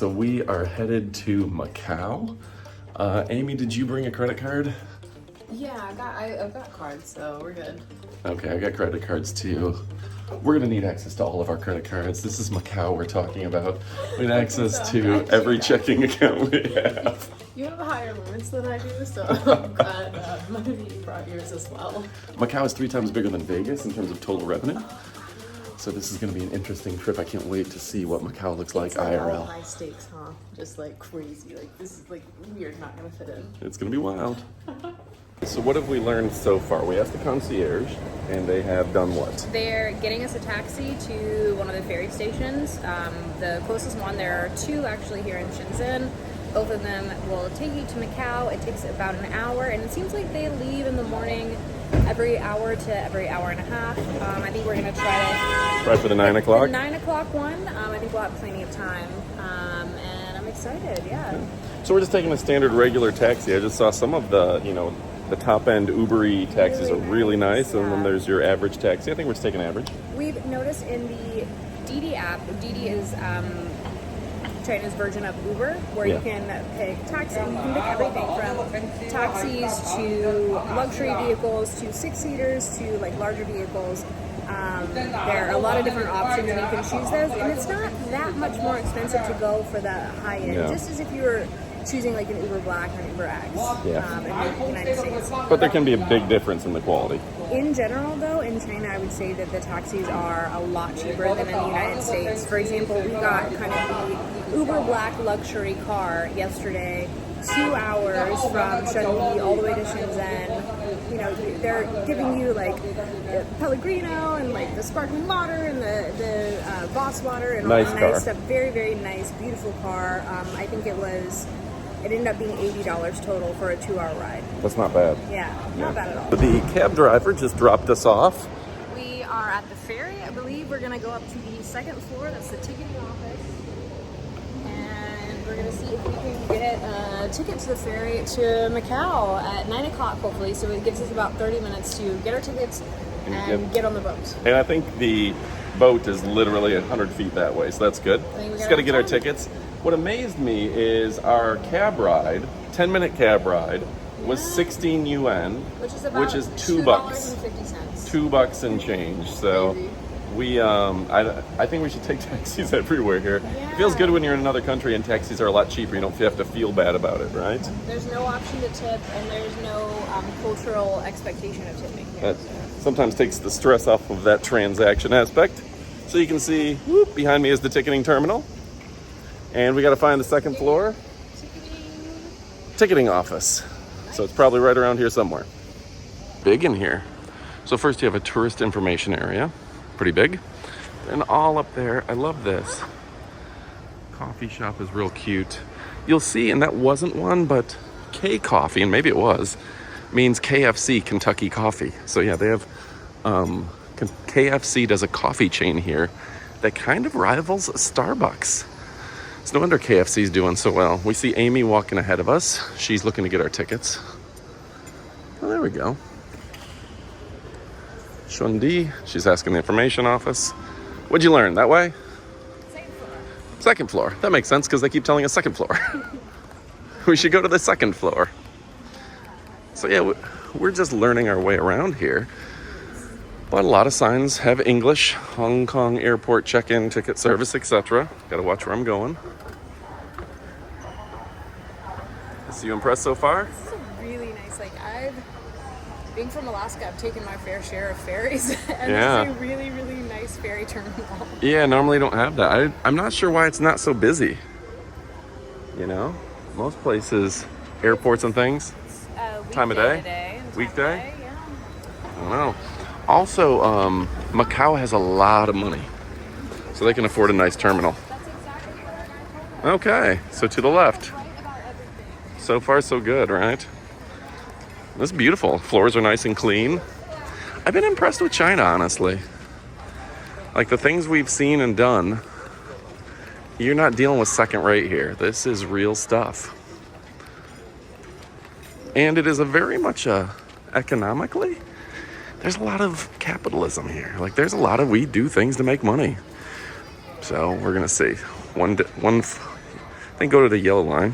So we are headed to Macau. Amy, did you bring a credit card? Yeah, I've got cards, so we're good. Okay, I got credit cards too. We're gonna need access to all of our credit cards. This is Macau we're talking about. We need access to every checking account we have. You have higher limits than I do, so I'm glad you brought yours as well. Macau is 3 times bigger than Vegas in terms of total revenue. So this is gonna be an interesting trip. I can't wait to see what Macau looks like IRL. All high stakes, huh? Just like crazy. Like this is like weird, not gonna fit in. It's gonna be wild. So what have we learned so far? We asked the concierge, and they have done what? They're getting us a taxi to one of the ferry stations. The closest one, there are 2 actually here in Shenzhen. Both of them will take you to Macau. It takes about an hour, and it seems like they leave in the morning every hour to every hour and a half. I think we're gonna try for the 9 o'clock? The 9 o'clock one. I think we'll have plenty of time, and I'm excited, yeah. So we're just taking a standard regular taxi. I just saw some of the, the top-end Uber-y taxis are really nice, and then there's your average taxi. I think we're just taking average. We've noticed in the Didi app, Didi is China's version of Uber, where you can pick taxi. You can pick everything from taxis to luxury vehicles to 6-seaters to like larger vehicles. There are a lot of different options, and you can choose those. And it's not that much more expensive to go for the high end, just as if you were choosing like an Uber Black or an Uber X in the United States. But there can be a big difference in the quality. In general, though, in China, I would say that the taxis are a lot cheaper than in the United States. For example, we got kind of the Uber Black luxury car yesterday, 2 hours from Shanghai all the way to Shenzhen. They're giving you like Pellegrino and like the sparkling water and the Voss water and all the nice stuff. Very, very nice, beautiful car. I think it ended up being $80 total for a 2-hour ride. That's not bad. Yeah, not bad at all. The cab driver just dropped us off. We are at the ferry. I believe we're going to go up to the 2nd floor. That's the ticketing office. And we're going to see if we can get a ticket to the ferry to Macau at 9 o'clock, hopefully. So it gives us about 30 minutes to get our tickets and get on the boat. And I think the boat is literally 100 feet that way, so that's good. Just got to get our tickets. What amazed me is our cab ride, 10-minute cab ride, was 16 yuan, which is $2. $2 and change. So I think we should take taxis everywhere here. Yeah. It feels good when you're in another country and taxis are a lot cheaper. You don't have to feel bad about it, right? There's no option to tip, and there's no cultural expectation of tipping here. That sometimes takes the stress off of that transaction aspect. So you can see, behind me is the ticketing terminal. And we got to find the 2nd floor ticketing office. So it's probably right around here somewhere. Big in here. So first you have a tourist information area. Pretty big. And all up there, I love this. Coffee shop is real cute. You'll see, and that wasn't one, but K Coffee, and maybe it was, means KFC, Kentucky Coffee. So yeah, they have, KFC does a coffee chain here that kind of rivals Starbucks. It's no wonder KFC's doing so well. We see Amy walking ahead of us. She's looking to get our tickets. Oh, there we go. Shundi, she's asking the information office. What'd you learn? That way? 2nd floor. 2nd floor. That makes sense because they keep telling us 2nd floor. We should go to the 2nd floor. So yeah, we're just learning our way around here. But a lot of signs have English, Hong Kong airport check-in, ticket service, etc. Gotta watch where I'm going. So you impressed so far? This is really nice. Being from Alaska, I've taken my fair share of ferries. And this is a really, really nice ferry terminal. Yeah, normally don't have that. I'm not sure why it's not so busy. Most places, airports and things. Time of day? Weekday? Yeah. I don't know. Also, Macau has a lot of money, so they can afford a nice terminal. That's exactly what I told them. Okay, so to the left. Right about everything. So far, so good, right? This is beautiful. Floors are nice and clean. I've been impressed with China, honestly. Like the things we've seen and done, you're not dealing with second rate here. This is real stuff. And it is a very much economically, there's a lot of capitalism here. Like there's a lot of, we do things to make money. So we're gonna see. think go to the yellow line.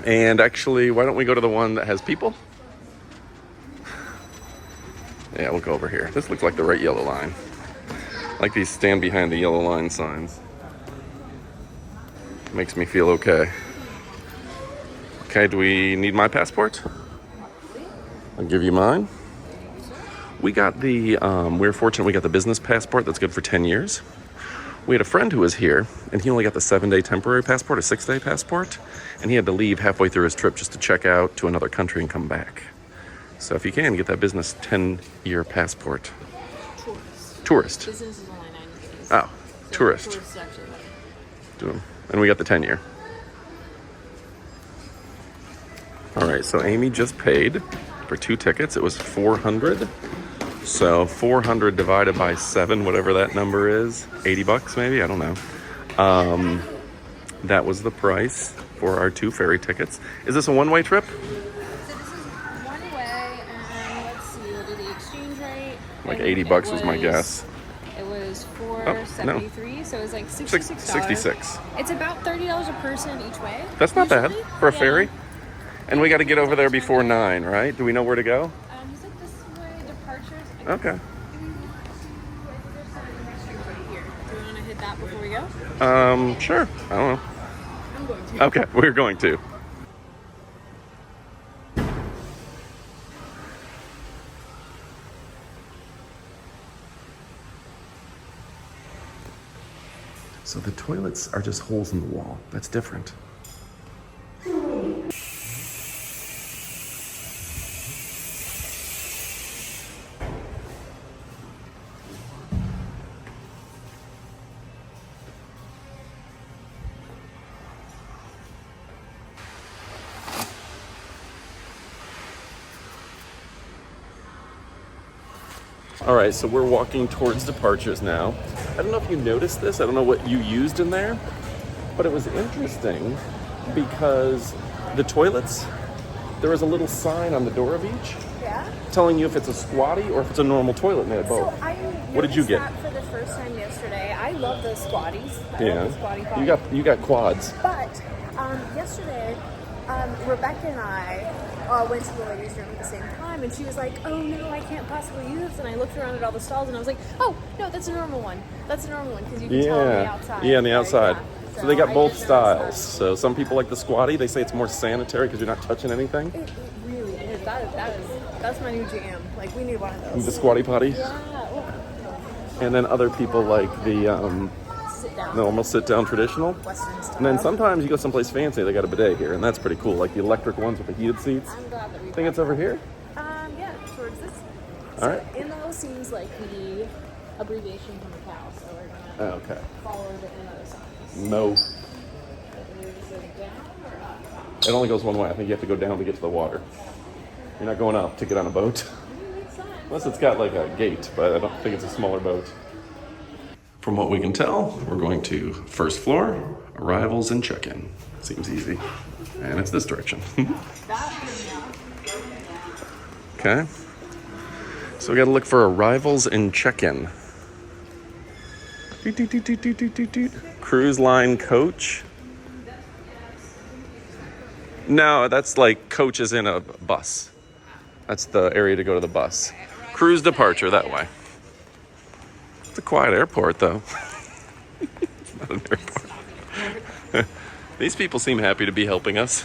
And actually, why don't we go to the one that has people? Yeah, we'll go over here. This looks like the right yellow line. Like these stand behind the yellow line signs. Makes me feel okay. Okay, do we need my passport? I'll give you mine. We got the, we were fortunate we got the business passport that's good for 10 years. We had a friend who was here, and he only got the 7-day temporary passport, a 6-day passport, and he had to leave halfway through his trip just to check out to another country and come back. So if you can, get that business 10-year passport. Tourist. Business is only 90 days. Oh, tourist. Tourist is actually better. Do 'em. And we got the 10-year. All right, so Amy just paid for 2 tickets. It was $400. So 400 divided by 7, whatever that number is, $80 maybe, I don't know. That was the price for our 2 ferry tickets. Is this a one-way trip? So this is one way, and let's see, what did the exchange rate? Like $80 was my guess. It was $4.73, so it was like $66. 66. It's about $30 a person each way. That's not bad usually. for a Yeah. ferry. And we got to get over there before 9, right? Do we know where to go? Is it this way, departures? Okay. There's some restrooms right here. Do you want to hit that before we go? Sure. I don't know. I'm going to. Okay, we're going to. So the toilets are just holes in the wall. That's different. All right, so we're walking towards departures now. I don't know if you noticed this. I don't know what you used in there, but it was interesting because the toilets, there was a little sign on the door of each Yeah? telling you if it's a squatty or if it's a normal toilet, and they had both. So I What did you noticed get? that for the first time yesterday. I love the squatties. I Yeah, love the squatty potty. you got quads. But yesterday, Rebecca and I went to the ladies' room at the same time, and she was like, "Oh no, I can't possibly use this." And I looked around at all the stalls, and I was like, "Oh no, that's a normal one. That's a normal one because you can tell on the outside." Yeah, on the outside. Yeah. So they got I both did notice styles. that. So some people like the squatty. They say it's more sanitary because you're not touching anything. It really is. That's my new jam. Like we need one of those. The squatty potty. Yeah. And then other people like the Sit down. normal sit-down traditional. Western style. And then sometimes you go someplace fancy, they got a bidet here, and that's pretty cool. Like the electric ones with the heated seats. I'm glad that we. I think it's over here. Yeah, towards this. All right. INO seems like the abbreviation from Macau, so we're gonna Okay. follow the INO signs. No, Is it down or up? it only goes one way. I think you have to go down to get to the water. You're not going up to get on a boat. Unless it's got like a gate, but I don't think it's a smaller boat. From what we can tell, we're going to first floor, arrivals and check-in. Seems easy. And it's this direction. Okay. So we gotta look for arrivals and check-in. Doot, doot, doot, doot, doot, doot, doot, doot. Cruise line coach. No, that's like coach is in a bus. That's the area to go to the bus. Cruise departure that way. It's a quiet airport though. It's not an airport. These people seem happy to be helping us.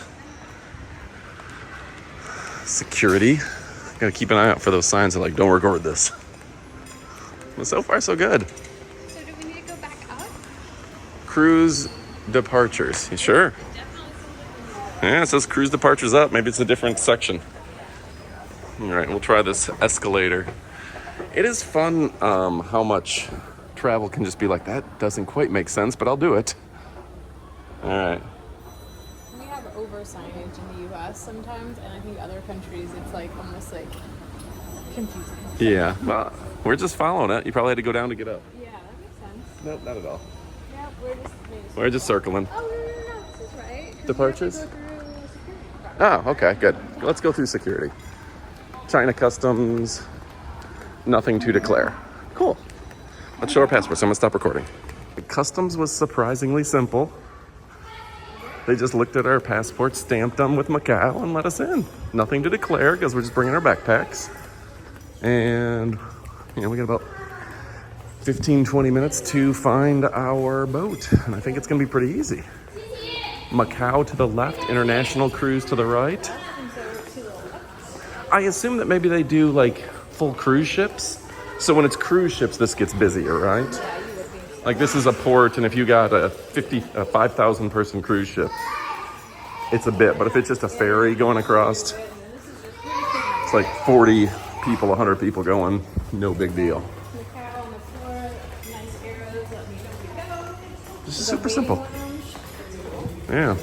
Security. Gotta keep an eye out for those signs that like, don't record this. Well, so far so good. So do we need to go back up? Cruise departures. You sure? Yeah, it says cruise departures up. Maybe it's a different section. All right, we'll try this escalator. It is fun how much travel can just be like, that doesn't quite make sense, but I'll do it. All right. We have over signage in the U.S. sometimes, and I think other countries it's like almost like confusing. Yeah, well, we're just following it. You probably had to go down to get up. Yeah, that makes sense. No, not at all. Yeah, We're just circling. Oh no, this is right. 'Cause Departures? You have to go through security guard. Oh, okay, good. Let's go through security. China customs, nothing to declare. Cool. Let's show our passports. I'm gonna stop recording. Customs was surprisingly simple. They just looked at our passports, stamped them with Macau, and let us in. Nothing to declare because we're just bringing our backpacks. And, we got about 15-20 minutes to find our boat. And I think it's going to be pretty easy. Macau to the left, international cruise to the right. I assume that maybe they do like full cruise ships. So when it's cruise ships, this gets busier, right? Like this is a port, and if you got a 5,000 person cruise ship, it's a bit. But if it's just a ferry going across, it's like 40 people, 100 people going, no big deal. This is super simple. Yeah.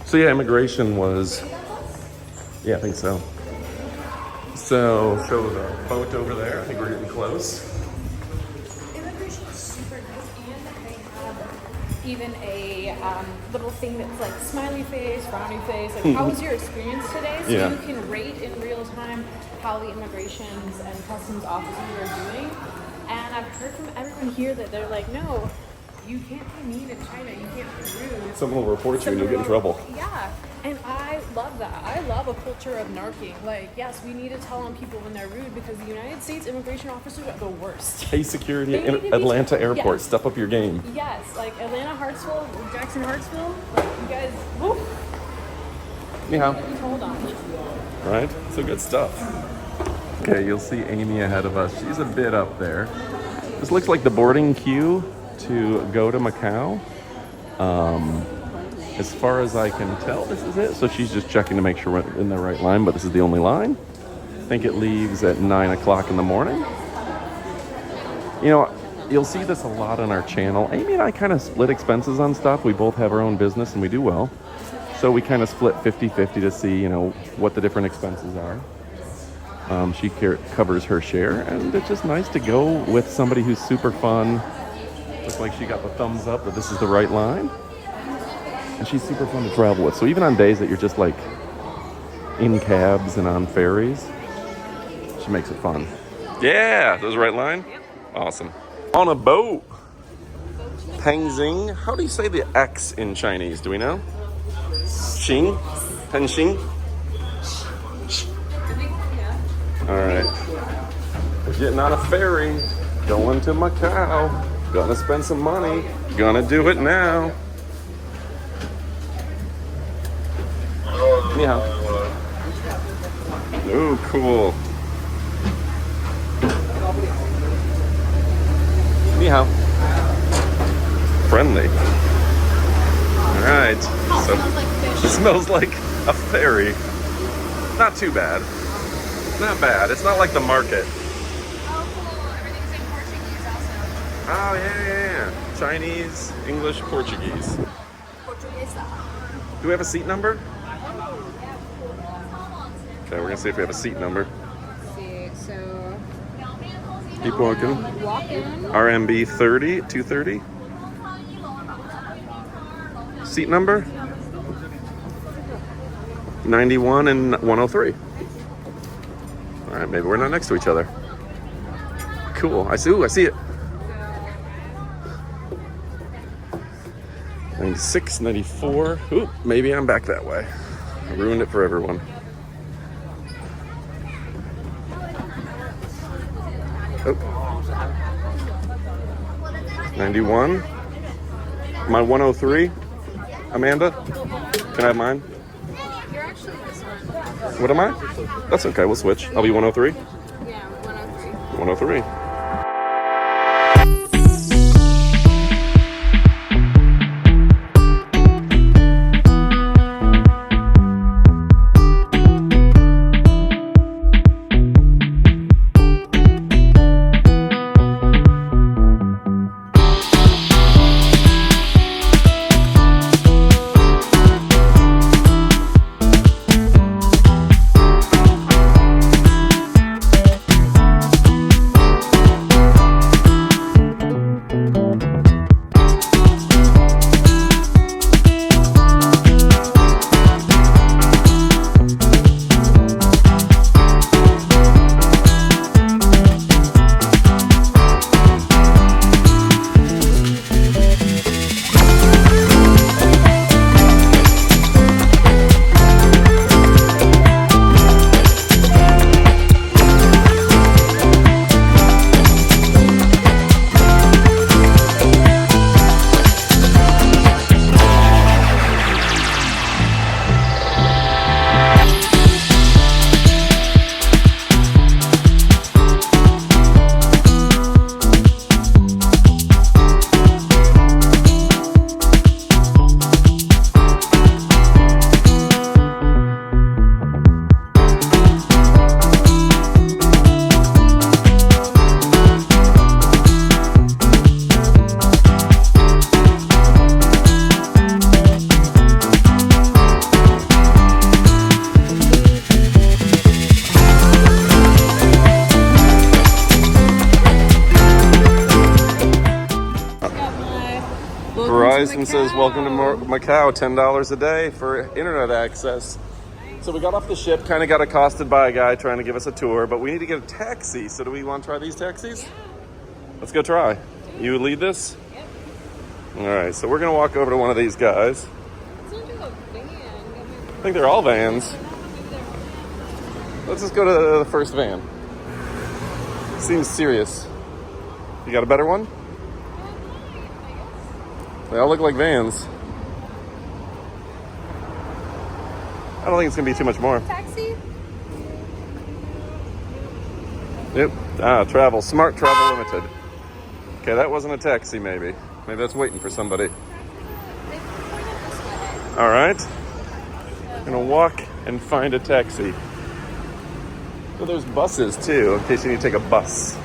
So yeah, immigration was, I think so. So show the boat over there. I think we're getting close. Immigration is super nice, and they have even a little thing that's like smiley face, frowny face. Like, how was your experience today? So you can rate in real time how the immigrations and customs officers are doing. And I've heard from everyone here that they're like, no, you can't be mean in China. You can't be rude. Someone will report you and you'll get in trouble. Yeah, and I love that. I love a culture of narking. Like, yes, we need to tell on people when they're rude because the United States immigration officers are the worst. Hey, security at Atlanta Airport, step up your game. Yes, like Atlanta, Hartsville, Jackson, Hartsville. Like, you guys, woo. Yeah. Hold on. Right? So good stuff. Okay, you'll see Amy ahead of us. She's a bit up there. This looks like the boarding queue to go to Macau. As far as I can tell, this is it. So she's just checking to make sure we're in the right line, but this is the only line. I think it leaves at 9 o'clock in the morning. You'll see this a lot on our channel. Amy and I kind of split expenses on stuff. We both have our own business and we do well. So we kind of split 50-50 to see, what the different expenses are. She covers her share, and it's just nice to go with somebody who's super fun. Looks like she got the thumbs up that this is the right line. And she's super fun to travel with. So even on days that you're just like in cabs and on ferries, she makes it fun. Yeah, this is the right line? Yep. Awesome. On a boat. Pengxing. How do you say the X in Chinese? Do we know? Xing? Pengxing? All right. We're getting on a ferry, going to Macau. Gonna spend some money. Gonna do it now. Yeah. Oh, cool. Ni hao. Friendly. All right. So it smells like a ferry. Not too bad. Not bad. It's not like the market. Oh, cool. Everything's in Portuguese also. Oh, yeah. Chinese, English, Portuguese. Do we have a seat number? Okay, we're gonna see if we have a seat number. Let's see, so Keep walking. walk in. RMB 30, 230. Seat number? 91 and 103. All right, maybe we're not next to each other. Cool. I see it. 96, 94. Oop, maybe I'm back that way. I ruined it for everyone. Oh. 91. My 103. Amanda, can I have mine? You're actually this one. What am I? That's okay, we'll switch. I'll be 103. Yeah, 103. 103. license says welcome to Macau, $10 a day for internet access. So we got off the ship, kind of got accosted by a guy trying to give us a tour, but we need to get a taxi. So do we want to try these taxis? Yeah. Let's go try. You lead this? Yep. All right, so we're going to walk over to one of these guys. It's not just a van. I think they're all vans. Let's just go to the first van. Seems serious. You got a better one? They all look like vans. I don't think it's going to be too much more. Taxi? Yep. Travel. Smart Travel Limited. Okay, that wasn't a taxi, maybe. Maybe that's waiting for somebody. All right. I'm going to walk and find a taxi. So there's buses, too, in case you need to take a bus.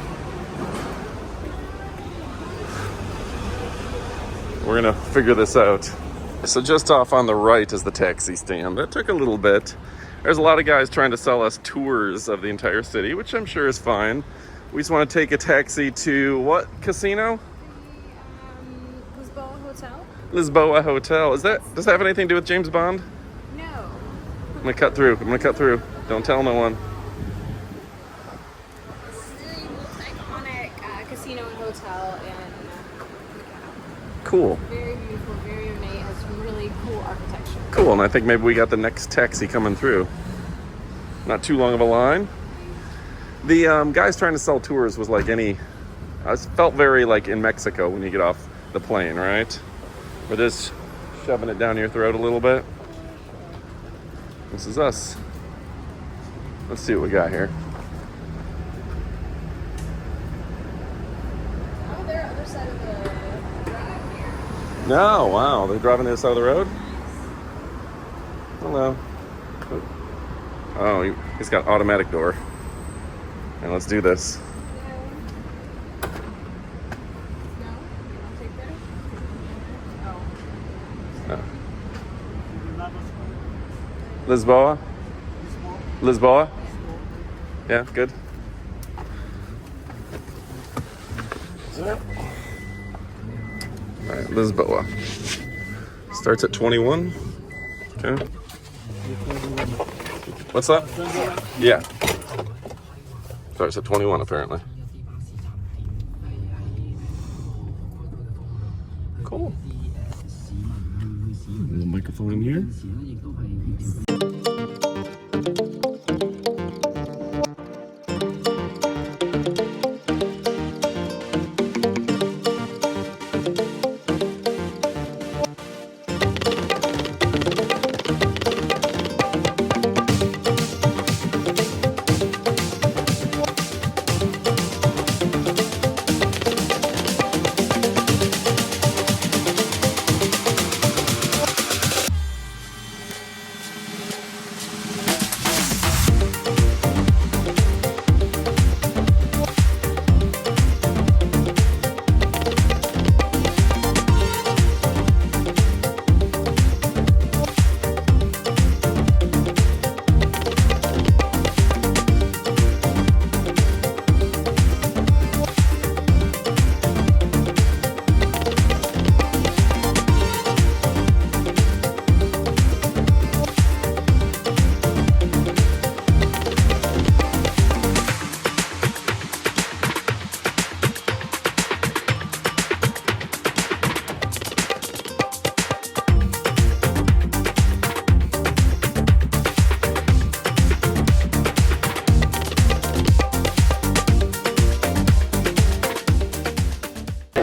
We're going to figure this out. So just off on the right is the taxi stand. That took a little bit. There's a lot of guys trying to sell us tours of the entire city, which I'm sure is fine. We just want to take a taxi to what casino? Lisboa Hotel? Lisboa Hotel. Does that have anything to do with James Bond? No. I'm gonna cut through. Don't tell no one. This is the most iconic casino and hotel in Macau. Cool. Very beautiful, very ornate, has some really cool architecture. Cool, and I think maybe we got the next taxi coming through. Not too long of a line. The guys trying to sell tours was like I felt very like in Mexico when you get off the plane, right? We're just shoving it down your throat a little bit. This is us. Let's see what we got here. Oh, they're on the other side of the drive here. No, wow, they're driving the other side of the road? Hello. Oh, he's got automatic door. And let's do this. No. No? I'll take that. Oh. Lisboa? Lisboa? Yeah, good. All right, Lisboa. Starts at 21. Okay. What's that? Yeah. Starts at 21 apparently. Cool. Little microphone in here.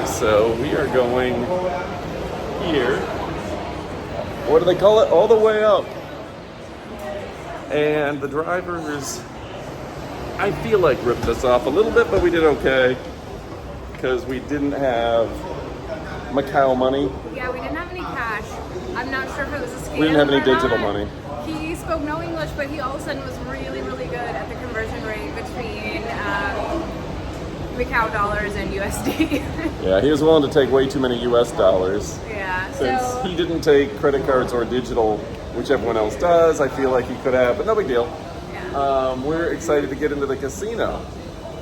So we are going here. What do they call it? All the way up. And the drivers, I feel like ripped us off a little bit, but we did okay. Because we didn't have Macau money. Yeah, we didn't have any cash. I'm not sure if it was a scam. We didn't have any or digital not. money. He spoke no English, but he all of a sudden was really, really good at the conversion rate between Macau dollars and USD. Yeah, he was willing to take way too many US dollars. Yeah, Since so he didn't take credit cards or digital, which everyone else does, I feel like he could have, but no big deal. yeah. We're excited to get into the casino.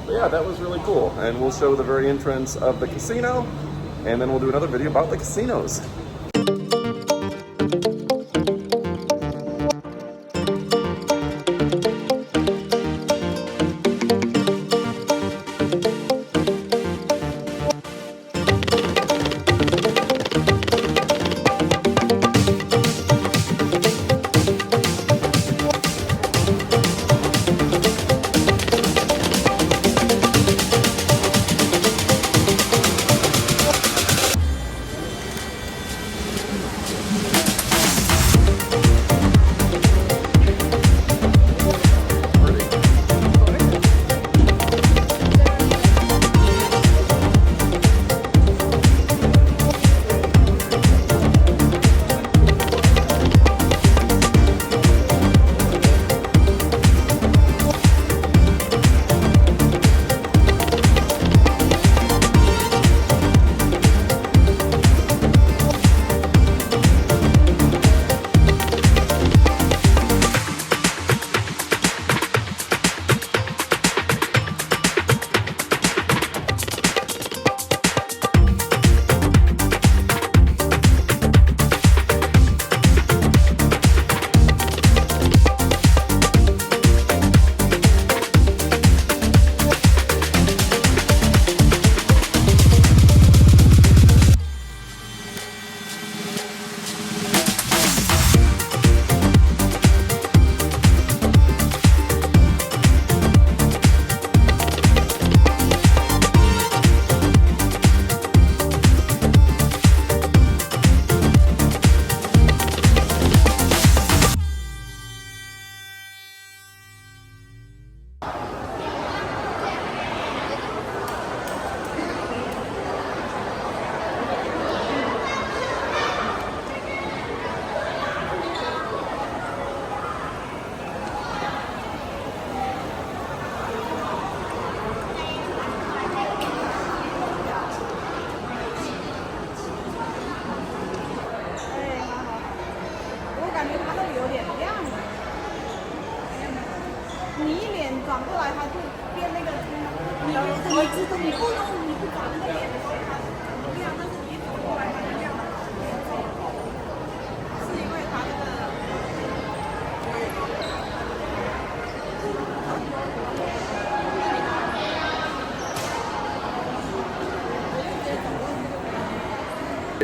But yeah, that was really cool. And we'll show the very entrance of the casino, and then we'll do another video about the casinos.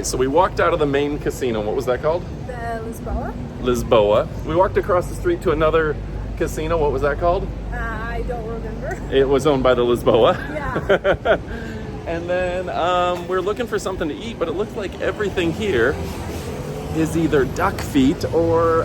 So we walked out of the main casino. What was that called? The Lisboa? Lisboa. We walked across the street to another casino. What was that called? I don't remember. It was owned by the Lisboa. Yeah. And then we're looking for something to eat, but it looks like everything here is either duck feet or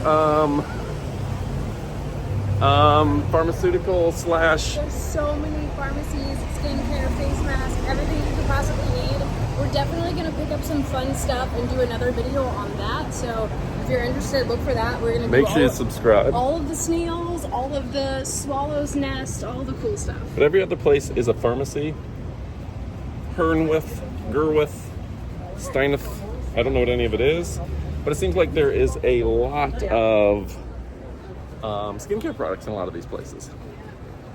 pharmaceutical slash. There's so many pharmacies, skincare, face masks, everything you could possibly need. We're definitely going to pick up some fun stuff and do another video on that. So if you're interested, look for that. We're going to Make sure you subscribe. all of the snails, all of the swallow's nest, all the cool stuff. But every other place is a pharmacy. Hernwith, Gerwith, Steineth. I don't know what any of it is, but it seems like there is a lot of skincare products in a lot of these places.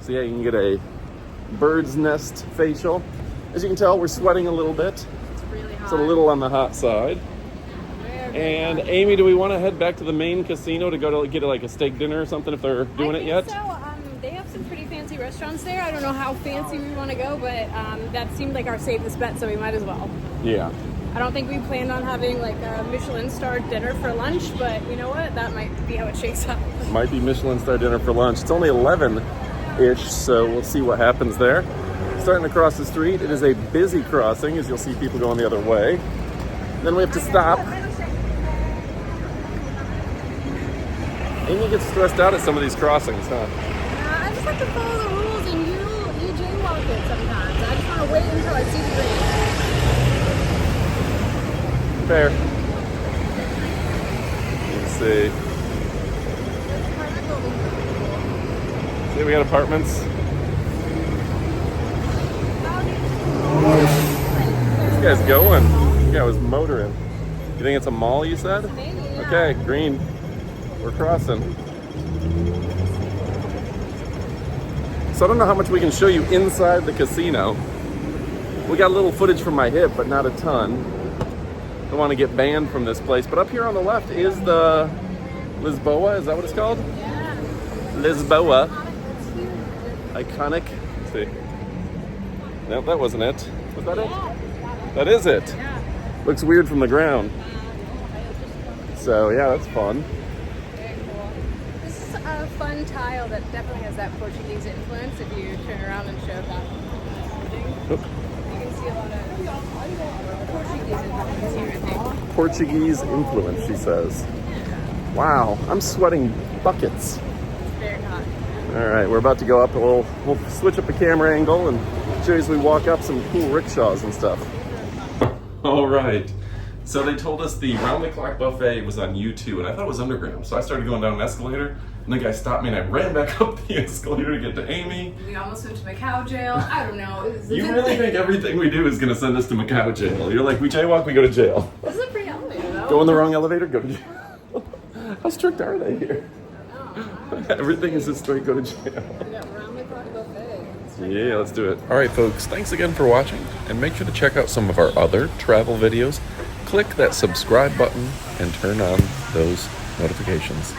So yeah, you can get a bird's nest facial. As you can tell, we're sweating a little bit. It's really hot. It's a little on the hot side. And Amy, do we want to head back to the main casino to go to get like a steak dinner or something if they're doing it yet? So. They have some pretty fancy restaurants there. I don't know how fancy we want to go, but that seemed like our safest bet, so we might as well. Yeah. I don't think we planned on having like a Michelin star dinner for lunch, but you know what? That might be how it shakes out. Might be Michelin star dinner for lunch. It's only 11-ish, so we'll see what happens there. Starting to cross the street. It is a busy crossing, as you'll see people going the other way. Then we have to stop. Amy gets stressed out at some of these crossings, huh? I just like to follow the rules, and you jaywalk it sometimes. I just want to wait until I see the green. Fair. Let's see. See, we got apartments. This guy's going. This guy was motoring. You think it's a mall, you said? Maybe, yeah. Okay, green. We're crossing. So I don't know how much we can show you inside the casino. We got a little footage from my hip, but not a ton. Don't want to get banned from this place. But up here on the left is the Lisboa. Is that what it's called? Yeah. Lisboa. It's huge. Iconic. Let's see. No, that wasn't it. Was that it? Yeah. That is it. Yeah. Looks weird from the ground. So yeah, that's fun. Very cool. This is a fun tile that definitely has that Portuguese influence. If you turn around and show that thing, Oop. you can see a lot of Portuguese influence here, I think. Portuguese influence, she says. Wow, I'm sweating buckets. It's very hot. All right, we're about to go up. We'll switch up the camera angle and show you as we walk up some cool rickshaws and stuff. All right. So they told us the round-the-clock buffet was on U2, and I thought it was underground. So I started going down an escalator, and the guy stopped me, and I ran back up the escalator to get to Amy. We almost went to Macau jail. I don't know. You really think everything we do is going to send us to Macau jail? You're like, we jaywalk, we go to jail. This is a pretty elevator, though. Go in the wrong elevator, go to jail. How strict are they here? Everything is just straight, go to jail. We got round-the-clock buffet. Yeah, let's do it. All right, folks, thanks again for watching, and make sure to check out some of our other travel videos. Click that subscribe button and turn on those notifications.